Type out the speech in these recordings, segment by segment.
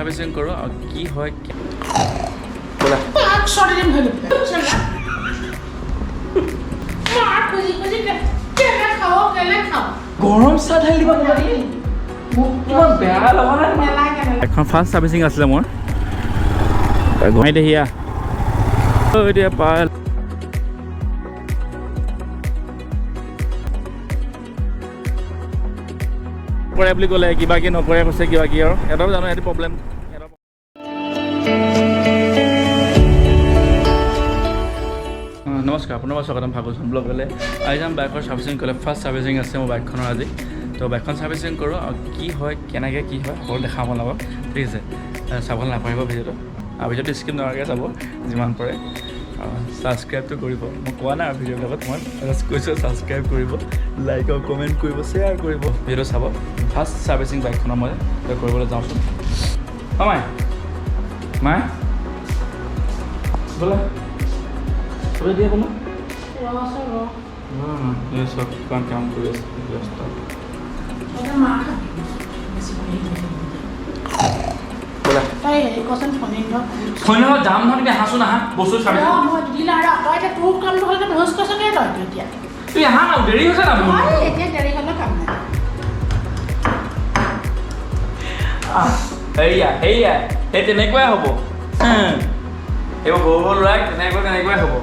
সাৰ্ভিচিং কৰোঁ আৰু কি হয় ব'লা গৰম চাহ ঢালি দিব কিমান বেয়া লগা নাই এখন ফাৰ্ষ্ট চাৰ্ভিচিং আছিলে মোৰ ঘূৰাই দেহিয়া এতিয়া পাই কৰে বুলি ক'লে কিবা কি নকৰে কৈছে কিবা কি আৰু সিহঁতৰ জানো সিহঁতি প্ৰব্লেম নমস্কাৰ আপোনাৰ স্বাগতম ফাগুনছ'ন'ছ ব্লগলৈ আজি যাম বাইকৰ ছাৰ্ভিচিং কৰিলে ফাৰ্ষ্ট ছাৰ্ভিচিং আছে মোৰ বাইকখনৰ আজি তো বাইকখন ছাৰ্ভিচিং কৰোঁ আৰু কি হয় কেনেকৈ কি হয় সকলো দেখাব লগত ঠিক আছে চাবলৈ নাপাৰিব ভিডিঅ'টো আৰু ভিডিঅ'টো স্কিপ নকৰাকৈ চাব যিমান পাৰে ছাবস্ক্ৰাইবটো কৰিব মই কোৱা নাই আৰু ভিডিঅ'ৰ লগত মই জাষ্ট কৈছোঁ ছাবস্ক্ৰাইব কৰিব লাইক আৰু কমেণ্ট কৰিব শ্বেয়াৰ কৰিব ভিডিঅ'টো চাব ফাৰ্ষ্ট ছাৰ্ভিচিং বাইকখনৰ মই কৰিবলৈ যাওঁচোন অঁ মাই বোলে চবেই দিয়ে কোনো চব কিমান কাম কৰি আছে ব্যস্ত যাম নহয় তুমি আহাচোন আহা বস্তু চাবি তুমি আহা না দেৰি হৈছে না সেয়া সেয়া সেই তেনেকুৱাই হ'ব এইবোৰ সৰু সৰু ল'ৰাই তেনেকুৱাই হ'ব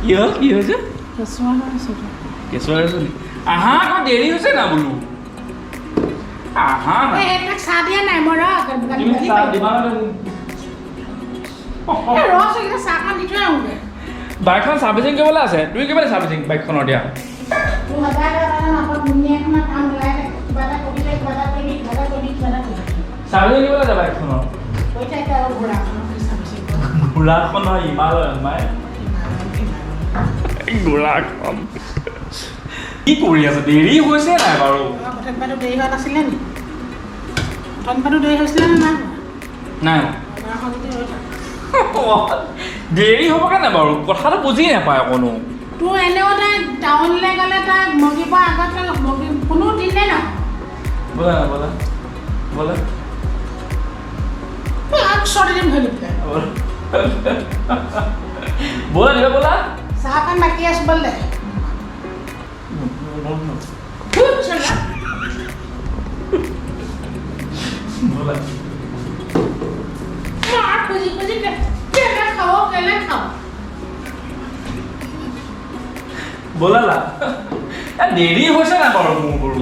কি হ'ল কি হৈছে কেঁচুৱা হৈছে নি আহা আকৌ দেৰি হৈছে না বোলো আহা চাহ দিয়া নাই মই বাইকখন ছাৰ্ভিচিং কৰিবলৈ আছে তুমি কিবা ছাৰ্ভিচিং বাইকখনৰ দিয়া ছাৰ্ভিচিং কৰিবলৈ আছে বাইকখনৰ ঘোঁৰাখন নহয় হিমালয়ান মাই ঘোঁৰাখন কি কৰি আছে দেৰি হৈছে নাই বাৰু দেৰি হোৱা নাছিলে নি দেৰি হৈছিলে নে নাই দেৰি হ'ব কাৰণে বাৰু কথাটো বুজি নাপায় অকণো তোৰ এনেও তাই টাউনলৈ গ'লে তাই মগিৰ পৰা আগত মগি কোনো দিনে ন ব'লা না ব'লা ব'লা ব'লা দিবা ব'লা চাহখন বাকি আছো বলে ব'লা ব'লা দেৰি হৈছে না বাৰু মোৰ গৰু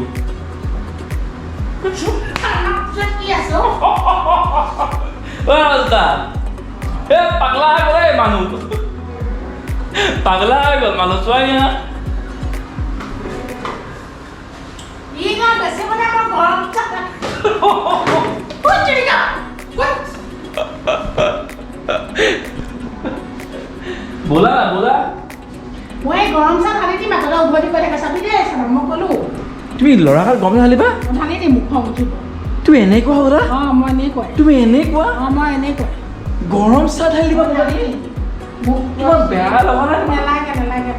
পাগলা হৈ গ'ল মানুহ পাগলা হৈ গ'ল মানুহ চোৱাই না ব'লা না ব'লা মই গৰম চাহ ঢালি দিম আকৌ উভতি কৈ থাকে চাবি দেই মই ক'লো তুমি ল'ৰাকাল গৰম ঢালিবা ঢালি দিম মুখখন উঠিব তুমি এনেকুৱা হ'লা অঁ মই এনেকুৱাই তুমি এনেকুৱা অঁ মই এনেকুৱাই গৰম চাহ ঢালি দিবা কিমান বেয়া লগা নাই নেলাগে নেলাগে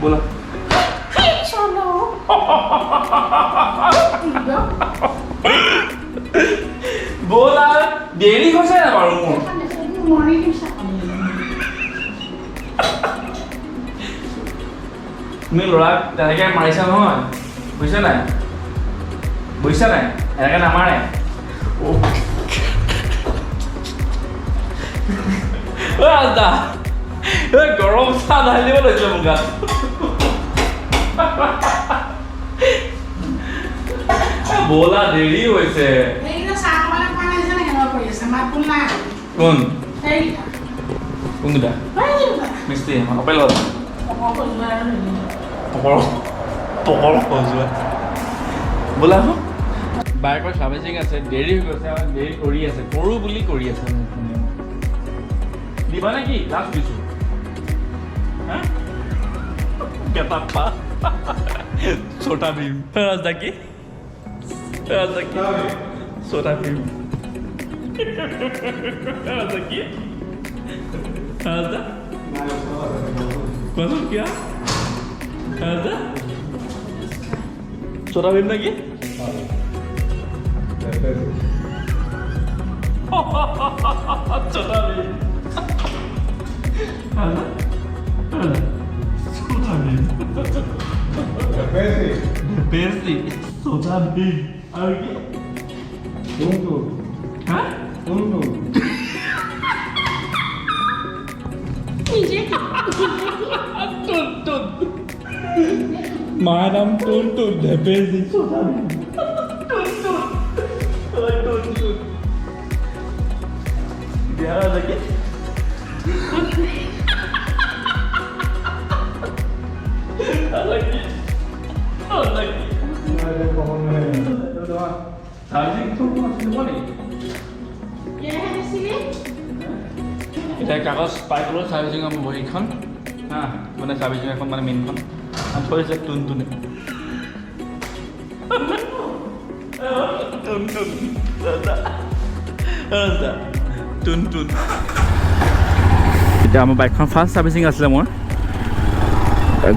ব'লা ব'লা দেৰি হৈছে না বাৰু মোৰ তুমি ল'ৰাক তেনেকৈ মাৰিছা নহয় বুজিছা নাই এনেকৈ নামাৰে আদা গৰম চাহ ঢালি দিব লৈছিলে মোক গাত ব'লা দেৰি হৈছে কোন কোনকেইটা মিস্ত্ৰী আপেল হ'ল পকৰ সজোৱা ব'লা বাইকৰ ছাৰ্ভিচিং আছে দেৰি হৈ গৈছে দেৰি কৰি আছে কৰোঁ বুলি কৰি আছে দিবা নে কি লাষ্ট দিছোঁ কেতাপ্পা ছোটা ভীম ৰাজদাকি ছোটা ভীম ৰাজদাকি ৰাজদা কোৱাচোন কিয় ৰাজদা ছোটা ভীম নেকি छोटा भीम छोटा भीम बेसी छोटा भीम और की टुनटुन हाँ टुनटुन टुनटुन मार नाम टुनटुन बेसी छोटा भीम टुनटुन टुनटुन बिहार लगे এতিয়া কাগজ পাই গ'লোঁ চাৰ্ভিচিঙৰ বহীখন হা মানে চাৰ্ভিচিং এখন মানে মেইনখন থৈছে টুনটুনে টুনটুন এতিয়া আমাৰ বাইকখন ফাৰ্ষ্ট চাৰ্ভিচিং আছিলে মোৰ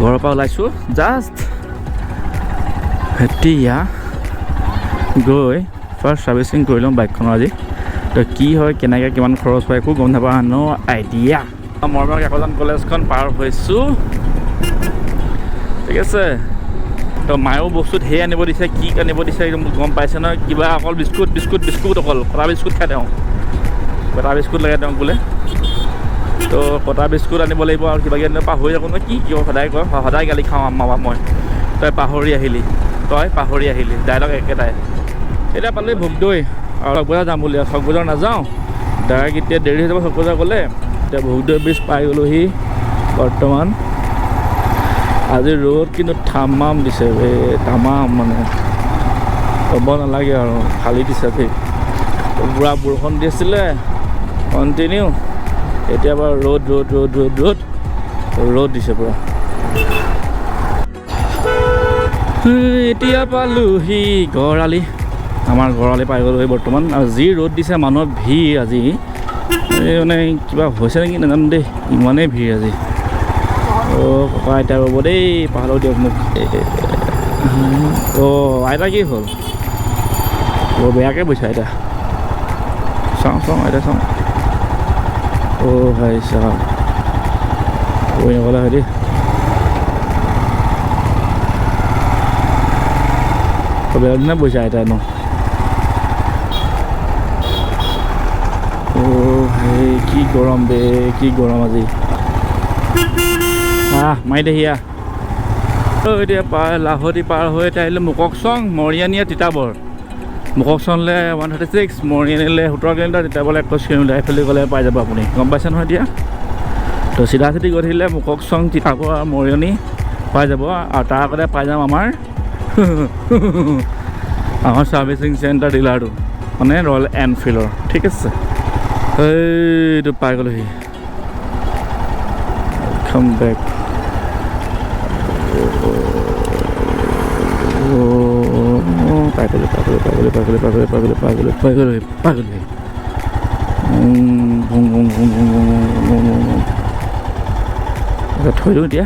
ঘৰৰ পৰা ওলাইছোঁ জাষ্ট এতিয়া গৈ ফাৰ্ষ্ট চাৰ্ভিচিং কৰি ল'ম বাইকখনৰ আজি তো কি হয় কেনেকৈ কিমান খৰচ হয় একো গম নাপাওঁ ন আইডিয়া মৰমৰ কাকজান কলেজখন পাৰ হৈছোঁ ঠিক আছে তো মায়েও বস্তু ধেৰ আনিব দিছে কি আনিব দিছে একদম গম পাইছে নহয় কিবা অকল বিস্কুট অকল কটা বিস্কুট খাই তেওঁ কটা বিস্কুট লাগে তেওঁক বোলে তো কটা বিস্কুট আনিব লাগিব আৰু কিবা কিবি পাহৰি থাকোঁ নহয় কি সদায় কয় সদায় গালি খাওঁ আম্মা মই তই পাহৰি আহিলি ডাইলগ একেটাই এতিয়া পালোঁ ভোগদৈ আৰু চকবজাৰ যাম বুলি চকবজাৰ নাযাওঁ ডাইৰেক্ট এতিয়া দেৰি হৈ যাব চকবজাৰ গ'লে এতিয়া ভোগদৈ ব্ৰিজ পাই গ'লোহি বৰ্তমান আজি ৰ'দ কিন্তু থামাম দিছে তামাম মানে ক'ব নালাগে আৰু খালী দিছে ঠিক পূৰা বৰষুণ দি আছিলে কণ্টিনিউ এতিয়া বাৰু ৰ'দ দিছে পূৰা এতিয়া পালোহি গড়আলি আমাৰ গড়আলি পাই গ'লোহি বৰ্তমান আৰু যি ৰ'দ দিছে মানুহৰ ভিৰ আজি মানে কিবা হৈছে নেকি নাজানো দেই ইমানেই ভিৰ আজি অ' ককা আইতা ৰ'ব দেই পাহাৰো দিয়ক মোক অ' আইতা কি হ'ল বৰ বেয়াকৈ বৈছে আইতা চাওঁ আইতা চাওঁ অ' ভাই চাওঁ কৈ নক'লে হয় দেই বেয়া দিনা বৈছে আইতা ন অ' ভাই কি গৰম আজি মাৰি দেহিয়া এতিয়া লাহতি পাৰ হৈ এতিয়া আহিলোঁ মুককচং মৰিয়ানীয়া তিতাবৰ মুককচংলৈ 136 মৰিয়ানীলৈ 17 কিলোমিটাৰ তিতাবৰলৈ 21 কিলোমিটাৰ এইফালে গ'লে পাই যাব আপুনি গম পাইছে নহয় এতিয়া তো চিধা চিধি গৈ থাকিলে মুককচং তিতাবৰ আৰু মৰিয়নী পাই যাব আৰু তাৰ আগতে পাই যাম আমাৰ চাৰ্ভিচিং চেণ্টাৰ ডিলাৰটো মানে ৰয়েল এনফিল্ডৰ ঠিক আছে এইটো পাই গ'লোহি কাম বেক পাই গ'লোহি থৈ দিওঁ এতিয়া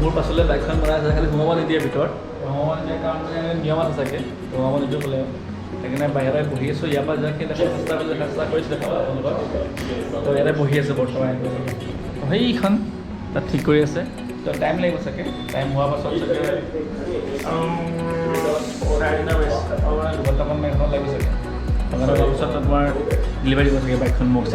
মোৰ পাছলৈ বাইকখন বনাই আছে খালি সোমাব নিদিয়ে ভিতৰত সোমাব নিদিয়ে কাৰণ নিয়ম আছে চাগে সোমাব নিদিওঁ ক'লে সেইকাৰণে বাহিৰতে বহি আছোঁ ইয়াৰ পৰা যাকে চেষ্টা কৰিছিলে আপোনালোকক তো ইয়াতে বহি আছে বৰ্তমান সেইখন তাত ঠিক কৰি আছে তো টাইম লাগিব চাগে টাইম হোৱাৰ পাছত চাগে 2-3 ঘণ্টামান এখন লাগিব চাগে হোৱাৰ পিছত তোমাৰ ডেলিভাৰী দিব চাগে বাইকখন মোক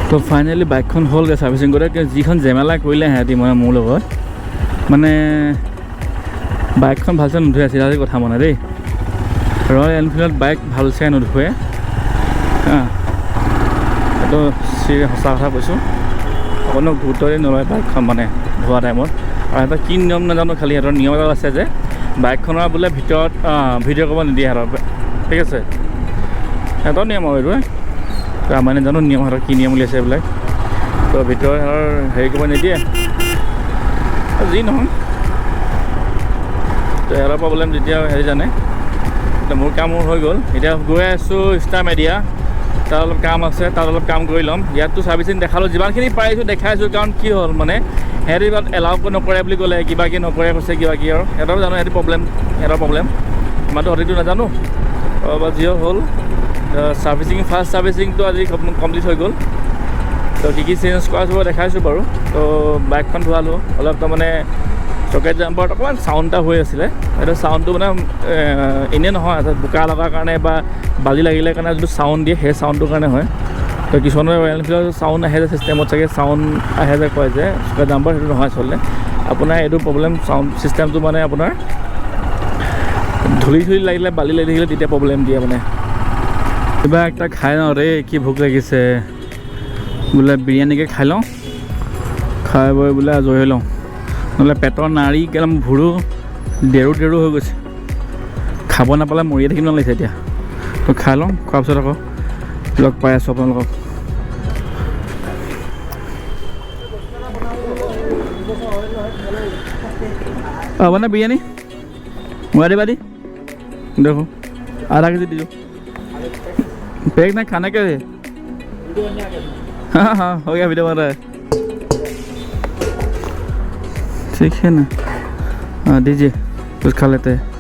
তো ফাইনেলি বাইকখন হ'লগৈ ছাৰ্ভিচিং কৰোঁতে যিখন জেমেলা কৰিলে সিহঁতি মানে মোৰ লগত মানে বাইকখন ভালছে নোধোৱে আছিল আজি কথা মানে দেই ৰয়েল এনফিল্ডত বাইক ভালছে নোধোৱে এইটো সঁচা কথা কৈছোঁ অকণো গুৰুত্বই নলয় বাইকখন মানে ধোৱা টাইমত আৰু সিহঁতৰ কি নিয়ম নাজানো খালি সিহঁতৰ নিয়ম এটা আছে যে বাইকখনৰ বোলে ভিতৰত ভিডিঅ' কৰিব নিদিয়ে সিহঁতৰ ঠিক আছে সিহঁতৰ নিয়ম আৰু এইটো তো আমাৰ নাজানো নিয়ম সিহঁতৰ কি নিয়ম উলিয়াইছে এইবিলাক তো ভিতৰত সিহঁতৰ হেৰি কৰিব নিদিয়ে যি নহয় তো সিহঁতৰ প্ৰব্লেম যেতিয়া হেৰি জানে মোৰ কাম হৈ গ'ল এতিয়া গৈ আছোঁ ষ্টাৰ মেডিয়া তাত অলপ কাম আছে তাত অলপ কাম কৰি ল'ম ইয়াততো ছাৰ্ভিচিং দেখালোঁ যিমানখিনি পাৰিছোঁ দেখাইছোঁ কাৰণ কি হ'ল মানে সিহঁতি তাত এলাউ নকৰে বুলি ক'লে কিবা কি নকৰে কৈছে কিবা কি আৰু সিহঁতৰ জানো সিহঁতি সিহঁতৰ প্ৰব্লেম আমাৰতো সঠিকটো নাজানো বা যিও হ'ল ছাৰ্ভিচিং ফাৰ্ষ্ট ছাৰ্ভিচিংটো আজি কমপ্লিট হৈ গ'ল তো কি চেঞ্জ কৰা চব দেখাইছোঁ বাৰু তো বাইকখন ধোৱালোঁ অলপ তাৰমানে চকেট জাম্পাৰত অকণমান চাউণ্ড এটা হৈ আছিলে সেইটো চাউণ্ডটো মানে এনেই নহয় বোকা লগাৰ কাৰণে বা বালি লাগিলে কাৰণে যিটো চাউণ্ড দিয়ে সেই চাউণ্ডটোৰ কাৰণে হয় তো কিছুমানৰ ৰয়েল এনফিল্ডৰ চাউণ্ড আহে যে চিষ্টেমত চাগে চাউণ্ড আহে যে কয় যে চকেট জাম্পাৰ সেইটো নহয় আচলতে আপোনাৰ এইটো প্ৰব্লেম চাউণ্ড চিষ্টেমটো মানে আপোনাৰ ধূলি লাগিলে বালি লাগি থাকিলে তেতিয়া প্ৰব্লেম দিয়ে মানে কিবা একটা খাই লওঁ ৰে কি ভোক লাগিছে বোলে বিৰিয়ানীকে খাই লওঁ খাই বৈ বোলে আজৰি হৈ লওঁ নহ'লে পেটৰ নাড়ী একদম ভুৰু ডেৰু হৈ গৈছে খাব নাপালে মৰিয়ে থাকিব নালাগিছে এতিয়া তো খাই লওঁ খোৱাৰ পিছত আকৌ লগ পাই আছোঁ আপোনালোকক মানে বিৰিয়ানী मुआ दे बादी देखो आधा के जी दीजिए पैक ना खाना क्या है हाँ हो गया वीडियो बन रहा है ठीक है ना हाँ दीजिए कुछ खा लेते हैं